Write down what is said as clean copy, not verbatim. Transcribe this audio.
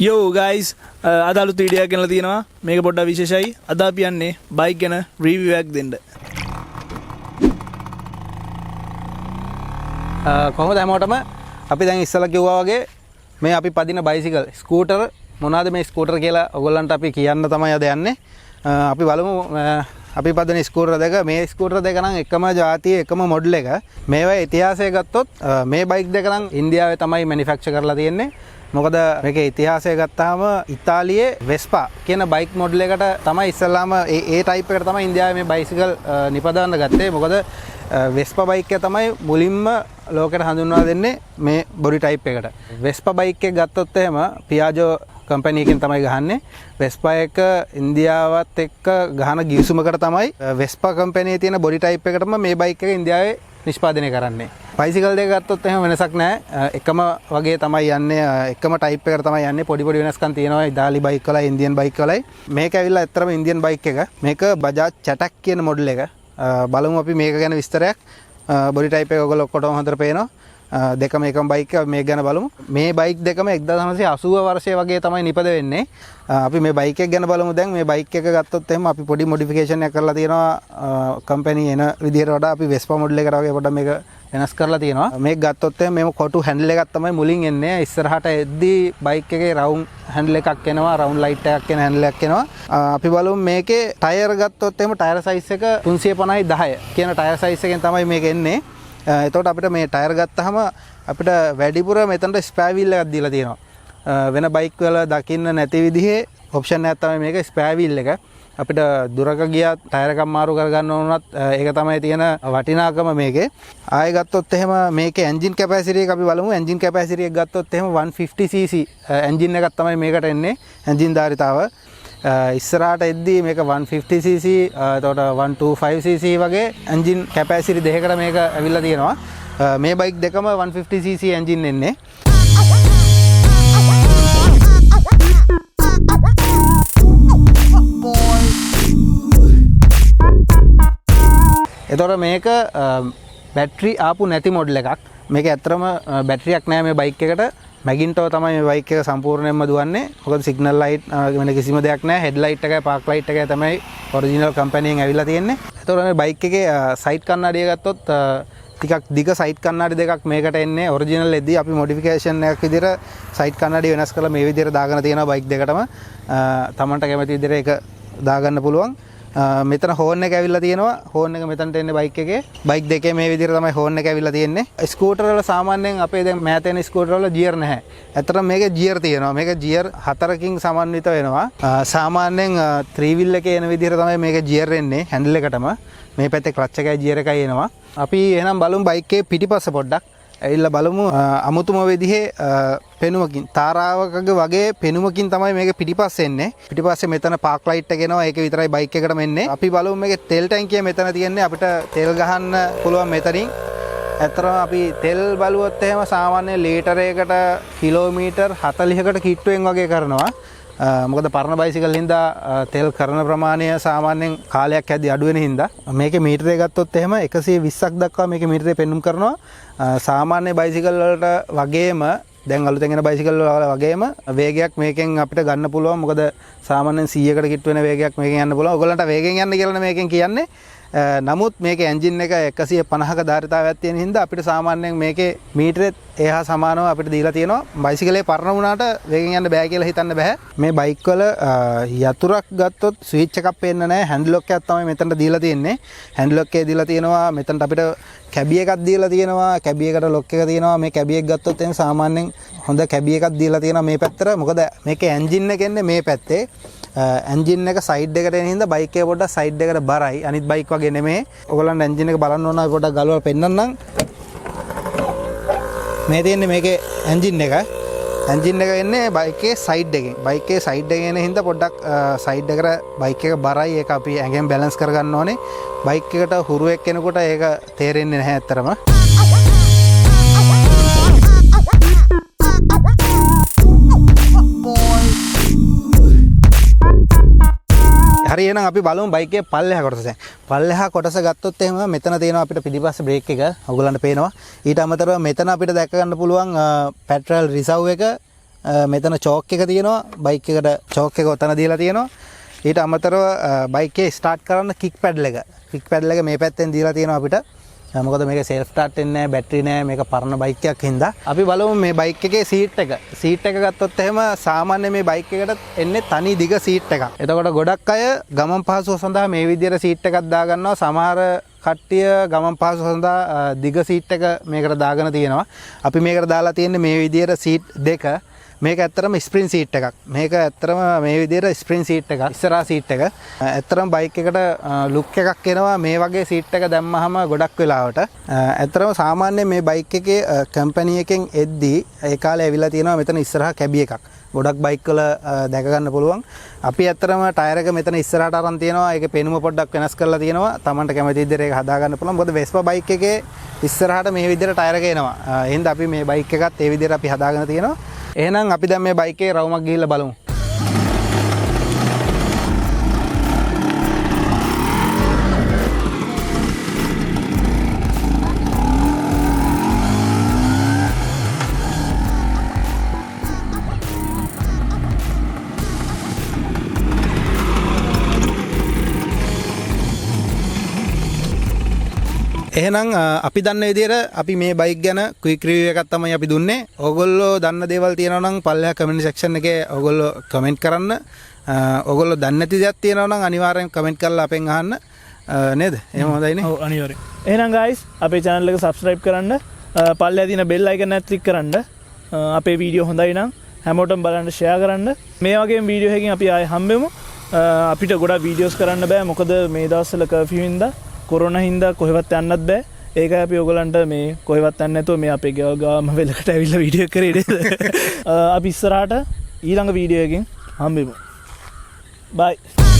Yo guys, අද අලුත් video එකක් ගෙනලා තියෙනවා. මේක පොඩ්ඩක් විශේෂයි. අද අපි යන්නේ බයික් ගැන රිවිව් එකක් දෙන්න. කොහොමද හැමෝටම අපි දැන් ඉස්සලා කිව්වා වගේ මේ අපි පදින බයිසිකල් ස්කූටර් මොනවාද මේ ස්කූටර් කියලා ඔයගොල්ලන්ට අපි කියන්න තමයි අද යන්නේ. අපි බලමු අපි පදින ස්කූටර් දෙක මේ ස්කූටර් දෙක නම් එකම ජාතියේ එකම මොඩල් එක. මේවා ඉතිහාසය ගත්තොත් මේ බයික් දෙක නම් ඉන්දියාවේ තමයි මැනුෆැක්චර් කරලා තියෙන්නේ. මොකද මේකේ ඉතිහාසය ගත්තාම ඉතාලියේ වෙස්පා කියන බයික් මොඩල් එකට තමයි ඉස්සල්ලාම ඒ ටයිප් එකට තමයි ඉන්දියාවේ මේ බයිසිකල් නිපදවන්න ගත්තේ. මොකද වෙස්පා බයික් එක තමයි මුලින්ම ලෝකෙට හඳුන්වා දෙන්නේ මේ බොඩි ටයිප් එකට. වෙස්පා බයික් එක ගත්තොත් එහෙම පියාජෝ කම්පැනි එකෙන් තමයි ගහන්නේ. වෙස්පා එක ඉන්දියාවත් එක්ක ගහන ගිවිසුමකට තමයි වෙස්පා කම්පැනියේ තියෙන බොඩි ටයිප් එකටම මේ බයික් එක ඉන්දියාවේ නිෂ්පාදනය කරන්නේ. බයිසිකල් දෙක ගත්තොත් එහෙම වෙනසක් නැහැ. එකම වගේ තමයි යන්නේ, එකම ටයිප් එකකට තමයි යන්නේ. පොඩි වෙනස්කම් තියෙනවා ඉතාලි බයික් වලයි ඉන්දියන් බයික් වලයි. මේක ඇවිල්ලා ඇත්තටම ඉන්දියන් බයික් එක. මේක Bajaj Chetak කියන මොඩල් එක. බලමු අපි මේක ගැන විස්තරයක්. බොඩි ටයිප් එක ඔයගොල්ලෝ ඔක්කොටම හොඳට පේනවා. දෙකම එකම බයික් එක. මේක ගැන බලමු. මේ බයික් දෙකම 1980 වර්ෂයේ වගේ තමයි නිපද වෙන්නේ. අපි මේ බයික් එක ගැන බලමු දැන්. මේ බයික් එක ගත්තොත් එහෙම අපි පොඩි මොඩිෆිකේෂන් එකක් කරලා තියෙනවා. කම්පැනි එන විදිහට වඩා අපි වෙස්පා මොඩල් එකට වගේ පොඩ්ඩක් මේක වෙනස් කරලා තියෙනවා. මේක ගත්තොත් එහෙම මේක කොටු හැන්ඩල් එකක් තමයි මුලින් එන්නේ. ඉස්සරහට එද්දී බයික් එකේ රවුන්ඩ් හැන්ඩල් එකක් එනවා, රවුන්ඩ් ලයිට් එකක් එන හැන්ඩල් එකක් එනවා. අපි බලමු මේකේ ටයර් ගත්තොත් එහෙම ටයර් සයිස් එක 350 10 කියන ටයර් සයිස් එකෙන් තමයි මේක එන්නේ. එතකොට අපිට මේ ටයර් ගත්තාම අපිට වැඩිපුර මෙතනට ස්පෑ වීල් එකක් දීලා තියෙනවා. වෙන බයික් වල දකින්න නැති විදිහේ ඔප්ෂන් එකක් තමයි මේක ස්පෑ වීල් එක. අපිට දුරක ගියත් ටයර් එකක් මාරු කරගන්න ඕනත් ඒක තමයි තියෙන වටිනාකම මේකේ. ආයෙ ගත්තොත් එහෙම මේකේ එන්ජින් කැපැසිටි එක අපි බලමු. එන්ජින් කැපැසිටි එක ගත්තොත් එහෙම 150cc එන්ජින් එකක් තමයි මේකට එන්නේ. එන්ජින් ධාරිතාව ඉස්සරහට එද්දී මේක 150cc එතකොට 125cc වගේ එන්ජින් කැපැසිටි දෙකකට මේක ඇවිල්ලා තියෙනවා. මේ බයික් දෙකම 150cc එන්ජින් එන්නේ. එතකොට මේක බැටරි ආපු නැති මොඩල් එකක්. මේක ඇත්තටම බැටරියක් නැහැ මේ බයික් එකට. මැගින්ටෝ තමයි මේ බයික් එක සම්පූර්ණයෙන්ම දුවන්නේ. මොකද සිග්නල් ලයිට් වෙන කිසිම දෙයක් නැහැ. හෙඩ් ලයිට් එකයි පාක් ලයිට් එකයි තමයි ඔරිජිනල් කම්පැනියෙන් ඇවිල්ලා තියෙන්නේ. එතකොට මේ බයික් එකේ සයිඩ් කණ්ණාඩිය ගත්තොත් ටිකක් දිග සයිඩ් කණ්ණාඩි දෙකක් මේකට එන්නේ. ඔරිජිනල් එද්දී අපි මොඩිෆිකේෂන් එකක් විදිහට සයිඩ් කණ්ණාඩි වෙනස් කරලා මේ විදිහට දාගෙන තියෙනවා බයික් දෙකටම. තමන්ට කැමති විදිහට ඒක දාගන්න පුළුවන්. මෙතන හෝන් එක ඇවිල්ලා තියෙනවා. හෝන් එක මෙතනට එන්නේ බයික් එකේ. බයික් දෙකේ මේ විදිහට තමයි හෝන් එක ඇවිල්ලා තියෙන්නේ. ස්කූටර් වල සාමාන්‍යයෙන් අපේ දැන් මෑත එන ස්කූටර් වල ගියර් නැහැ. ඇත්තටම මේකේ ගියර් තියෙනවා. මේක ගියර් 4කින් සමන්විත වෙනවා. සාමාන්‍යයෙන් 3 wheel එකේ එන විදිහට තමයි මේක ගියර් එන්නේ හැන්ඩල් එකටම. මේ පැත්තේ ක්ලච් එකයි ගියර් එකයි එනවා. අපි එහෙනම් බලමු බයික් එකේ පිටිපස්ස පොඩ්ඩක්. ඇවිල්ලා බලමු අමුතුම විදිහේ පෙනුමකින් තාරාවකගේ වගේ පෙනුමකින් තමයි මේක පිටිපස්සේ එන්නේ. පිටිපස්සේ මෙතන පාක් ලයිට් එක එනවා. ඒක විතරයි බයික් එකටම එන්නේ. අපි බලමු මේකේ තෙල් ටැංකිය මෙතන තියෙන්නේ. අපිට තෙල් ගහන්න පුළුවන් මෙතනින්. ඇත්තටම අපි තෙල් බලුවොත් එහෙම සාමාන්‍ය ලීටරයකට කිලෝමීටර් 40කට කිට්ටුවෙන් වගේ කරනවා. මොකද පරණ බයිසිකල් හින්දා තෙල් කරන ප්‍රමාණය සාමාන්‍යයෙන් කාලයක් යද්දී අඩු වෙන හින්දා මේකේ මීටරය ගත්තොත් එහෙම 120ක් දක්වා මේකේ මීටරේ පෙන්නුම් කරනවා. සාමාන්‍ය බයිසිකල් වලට වගේම දැන් අලුතෙන් එන බයිසිකල් වල වගේම වේගයක් මේකෙන් අපිට ගන්න පුළුවන්. මොකද සාමාන්‍යයෙන් 100කට කිට්ටු වෙන වේගයක් මේකෙන් යන්න පුළුවන්. ඔයගොල්ලන්ට වේගෙන් යන්න කියලා මේකෙන් කියන්නේ. නමුත් මේකේ එන්ජින් එක 150ක ධාරිතාවයක් තියෙන හින්දා අපිට සාමාන්‍යයෙන් මේකේ මීටරෙත් එහා සමානව අපිට දීලා තියෙනවා. බයිසිකලේ පරණ වුණාට වේගෙන් යන්න බෑ කියලා හිතන්න බෑ. මේ බයික් වල යතුරක් ගත්තොත් ස්විච් එකක් පේන්න නැහැ. හැන්ඩ් ලොක් එකක් තමයි මෙතනට දීලා තියෙන්නේ. හැන්ඩ් ලොක් එකේ දීලා තියෙනවා. මෙතනට අපිට කැබි එකක් දීලා තියෙනවා. කැබි එකට ලොක් එක තියෙනවා. මේ කැබි එක ගත්තොත් එහෙනම් සාමාන්‍යයෙන් හොඳ කැබි එකක් දීලා තියෙනවා මේ පැත්තට. මොකද මේකේ එන්ජින් එක එන්නේ මේ පැත්තේ. එන්ජින් එක සයිඩ් එකට එන හින්දා බයික් එක පොඩ්ඩක් සයිඩ් එකට බරයි. අනිත් බයික් වගේ නෙමෙයි. ඔයගොල්ලන්ට එන්ජින් එක බලන්න ඕන නම් පොඩ්ඩක් ගලවලා පෙන්නන්නම්. මේ තියෙන්නේ මේකේ එන්ජින් එක. එන්ජින් එක එන්නේ බයික් එකේ සයිඩ් එකෙන්. බයික් එකේ සයිඩ් එකේ එන හින්දා පොඩ්ඩක් සයිඩ් එකට බයික් එක බරයි. ඒක අපි ඇඟෙන් බැලන්ස් කරගන්න ඕනේ. බයික් එකට හුරුවෙක් එනකොට ඒක තේරෙන්නේ නැහැ ඇත්තටම. හරි එහෙනම් අපි බලමු බයික් එකේ පල්ලෙහා කොටස දැන්. පල්ලෙහා කොටස ගත්තොත් එහෙම මෙතන තියෙනවා අපිට පිටිපස්සේ බ්‍රේක් එක. ඔයගොල්ලන්ට පේනවා. ඊට අමතරව මෙතන අපිට දැක ගන්න පුළුවන් පෙට්‍රල් රිසර්ව් එක මෙතන චෝක් එක තියෙනවා බයික් එකට චෝක් එක ඔතන දීලා තියෙනවා ඊට අමතරව බයික් එක ස්ටාර්ට් කරන්න කික් පැඩල් එක මේ පැත්තෙන් දීලා තියෙනවා අපිට මොකද මේක සෙල්ෆ් ස්ටාර්ට් වෙන්නේ නැහැ බැටරි නැහැ මේක පරණ බයික් එකක් හින්දා අපි බලමු මේ බයික් එකේ සීට් එක ගත්තොත් එහෙම සාමාන්‍ය මේ බයික් එකට එන්නේ තනි දිග සීට් එකක්. එතකොට ගොඩක් අය ගමන් පහසුව සඳහා මේ විදිහට සීට් එකක් දාගන්නවා සමහර කට්ටිය ගමන් පහසුව සඳහා දිග සීට් එක මේකට දාගෙන තියෙනවා. අපි මේකට දාලා තියෙන්නේ මේ විදිහට සීට් දෙක මේක ඇත්තරම ස්ප්‍රින් සීට් එකක්. මේක ඇත්තරම මේ විදිහට ස්ප්‍රින් සීට් එකක්. ඉස්සරහා සීට් එක. ඇත්තරම බයික් එකට ලුක් එකක් එනවා මේ වගේ සීට් එක දැම්මහම ගොඩක් වෙලාවට. ඇත්තරම සාමාන්‍යයෙන් මේ බයික් එකේ කම්පැනි එකෙන් එද්දී ඒ කාලේ ඇවිල්ලා තියෙනවා මෙතන ඉස්සරහා කැබි එකක්. ගොඩක් බයික් වල දැක ගන්න පුළුවන්. අපි ඇත්තරම ටයර් එක මෙතන ඉස්සරහට අරන් තියෙනවා. ඒකේ පෙනුම පොඩ්ඩක් වෙනස් කරලා තියෙනවා. Tamanට කැමති විදිහට ඒක හදා ගන්න පුළුවන්. මොකද Vespa බයික් එකේ ඉස්සරහට මේ විදිහට ටයර් එක එනවා. එහෙනම් අපි මේ බයික් එකත් ඒ විදිහට අපි හදාගෙන තියෙනවා. එහෙනම් අපි දැන් මේ බයික් එකේ රවුමක් ගිහිල්ලා බලමු. එහෙනම් අපි දන්න විදිහට අපි මේ බයික් ගැන ක්වික් රිවිව් එකක් තමයි අපි දුන්නේ. ඕගොල්ලෝ දන්න දේවල් තියෙනවා නම් පල්ලෙහා කමෙන්ට් සෙක්ෂන් එකේ ඕගොල්ලෝ කමෙන්ට් කරන්න. ඕගොල්ලෝ දන්නේ නැති දේවල් තියෙනවා නම් අනිවාර්යෙන් කමෙන්ට් කරලා අපෙන් අහන්න. නේද? එහෙම හොඳයිනේ. ඔව් අනිවාර්යෙන්. එහෙනම් guys අපේ channel එක subscribe කරන්න. පල්ලෙහා තියෙන bell icon එක click කරන්න. අපේ වීඩියෝ හොඳයි නම් හැමෝටම බලන්න share කරන්න. මේ වගේම වීඩියෝ එකකින් අපි ආයෙ හම්බෙමු. අපිට ගොඩක් වීඩියෝස් කරන්න බෑ මොකද මේ දවස්වල කර්ෆියු හින්දා කොරෝනා හින්දා කොහෙවත් යන්නත් බෑ. ඒකයි අපි ඔයගලන්ට මේ කොහෙවත් යන්න නැතුව මේ අපේ ගාම වෙලකට ඇවිල්ලා වීඩියෝ කරේ නේද? අපි ඉස්සරහට ඊළඟ වීඩියෝ එකකින් හම්බෙමු. bye.